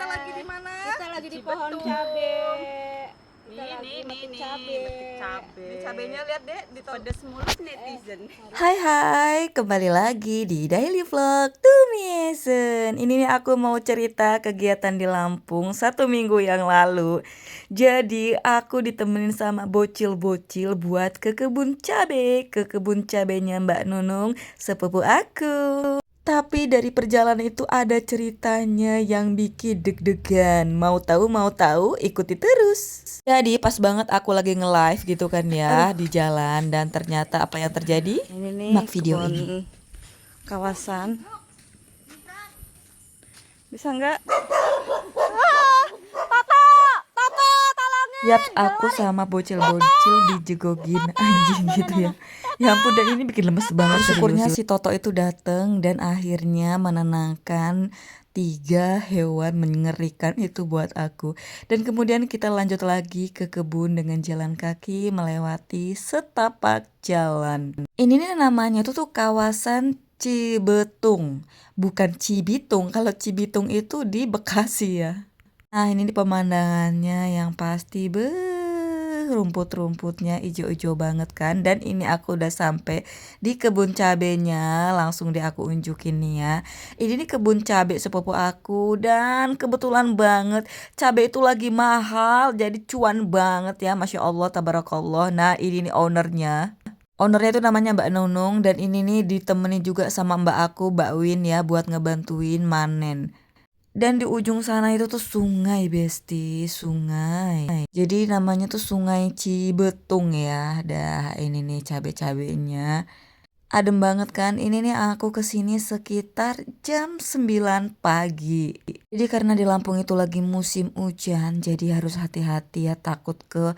lagi di mana? Kita lagi di pohon cabe. Ini cabenya lihat deh, Pedes mulut netizen. Hai, kembali lagi di Daily Vlog Tumiesen. Ini nih aku mau cerita kegiatan di Lampung 1 minggu yang lalu. Jadi aku ditemenin sama bocil-bocil buat ke kebun cabenya Mbak Nunung, sepupu aku. Tapi dari perjalanan itu ada ceritanya yang bikin deg-degan. Mau tahu, ikuti terus. Jadi pas banget aku lagi nge-live gitu kan ya di jalan, dan ternyata apa yang terjadi? Ini nih Mak video kebun ini. kawasan. Bisa nggak? Yaps, aku sama bocil-bocil dijegogin anjing gitu ya. Ya ampun, dan ini bikin lemes banget. Syukurnya si Toto itu dateng dan akhirnya menenangkan 3 hewan mengerikan itu buat aku. Dan kemudian kita lanjut lagi ke kebun dengan jalan kaki melewati setapak jalan. Ini nih namanya tuh kawasan Cibetung, bukan Cibitung. Kalau Cibitung itu di Bekasi ya. Nah ini nih pemandangannya yang pasti rumput-rumputnya ijo-ijo banget kan. Dan ini aku udah sampai di kebun cabenya, langsung deh aku unjukin nih ya. Ini nih kebun cabe sepupu aku, dan kebetulan banget cabe itu lagi mahal, jadi cuan banget ya, Masya Allah, tabarakallah. Nah ini nih Ownernya itu namanya Mbak Nunung, dan ini nih ditemani juga sama mbak aku, Mbak Win ya, buat ngebantuin manen. Dan di ujung sana itu tuh sungai, Besti, sungai. Jadi namanya tuh Sungai Cibetung ya. Dah ini nih cabe-cabenya. Adem banget kan. Ini nih aku kesini sekitar jam 9 pagi. Jadi karena di Lampung itu lagi musim hujan, jadi harus hati-hati ya, takut ke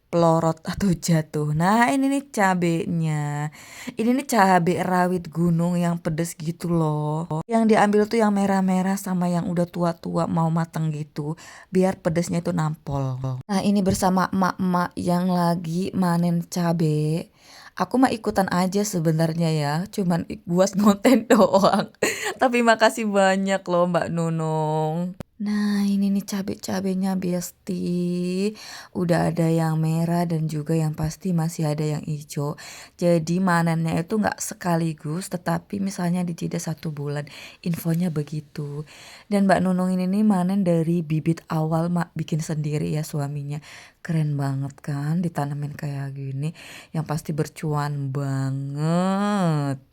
pelorot atau jatuh. Nah ini nih cabenya. Ini nih cabe rawit gunung yang pedes gitu loh. Yang diambil tuh yang merah-merah sama yang udah tua-tua mau mateng gitu, biar pedesnya itu nampol. Nah ini bersama emak-emak yang lagi manen cabe. Aku mah ikutan aja sebenarnya ya, cuman buat konten doang. Tapi makasih banyak loh Mbak Nunung. Nah ini nih cabe-cabenya, Besti. Udah ada yang merah dan juga yang pasti masih ada yang hijau. Jadi manennya itu nggak sekaligus, tetapi misalnya di jeda 1 bulan. Infonya begitu. Dan Mbak Nunung ini nih manen dari bibit awal bikin sendiri ya suaminya. Keren banget kan ditanamin kayak gini. Yang pasti bercuan banget.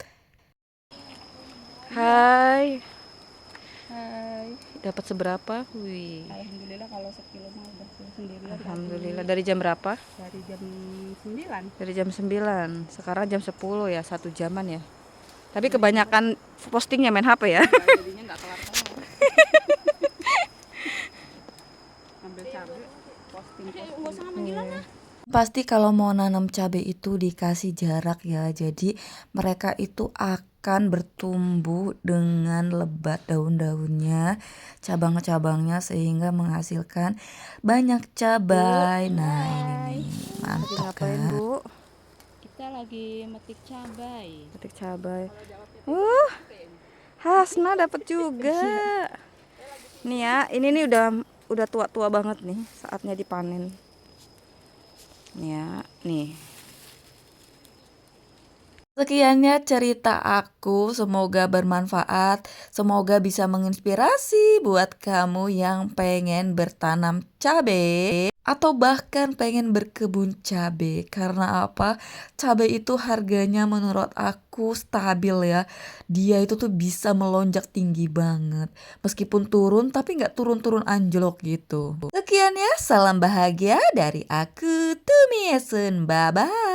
Hai. Hai. Dapat seberapa? Wih. Alhamdulillah kalau sekilo mah udah sendiri. Alhamdulillah. Dari jam berapa? Dari jam 9. Dari jam 9. Sekarang jam 10 ya, 1 jaman ya. Tapi kebanyakan postingnya main HP ya. Jadinya nggak kelar-kelar. Ambil cabe, posting. Pasti kalau mau nanam cabai itu dikasih jarak ya. Jadi mereka itu akan bertumbuh dengan lebat daun-daunnya, cabang-cabangnya, sehingga menghasilkan banyak cabai. Nah ini nih, mantap Ngapain, kan. Bu? Kita lagi metik cabai. Petik cabai. Hasna dapat juga. Nih ya, ini nih udah tua-tua banget nih, saatnya dipanen. Nih ya, nih. Sekiannya cerita aku, semoga bermanfaat, semoga bisa menginspirasi buat kamu yang pengen bertanam cabai atau bahkan pengen berkebun cabai. Karena apa? Cabai itu harganya menurut aku stabil ya. Dia itu tuh bisa melonjak tinggi banget. Meskipun turun tapi nggak turun-turun anjlok gitu. Sekian ya, salam bahagia dari aku, Tumiesen. Bye-bye.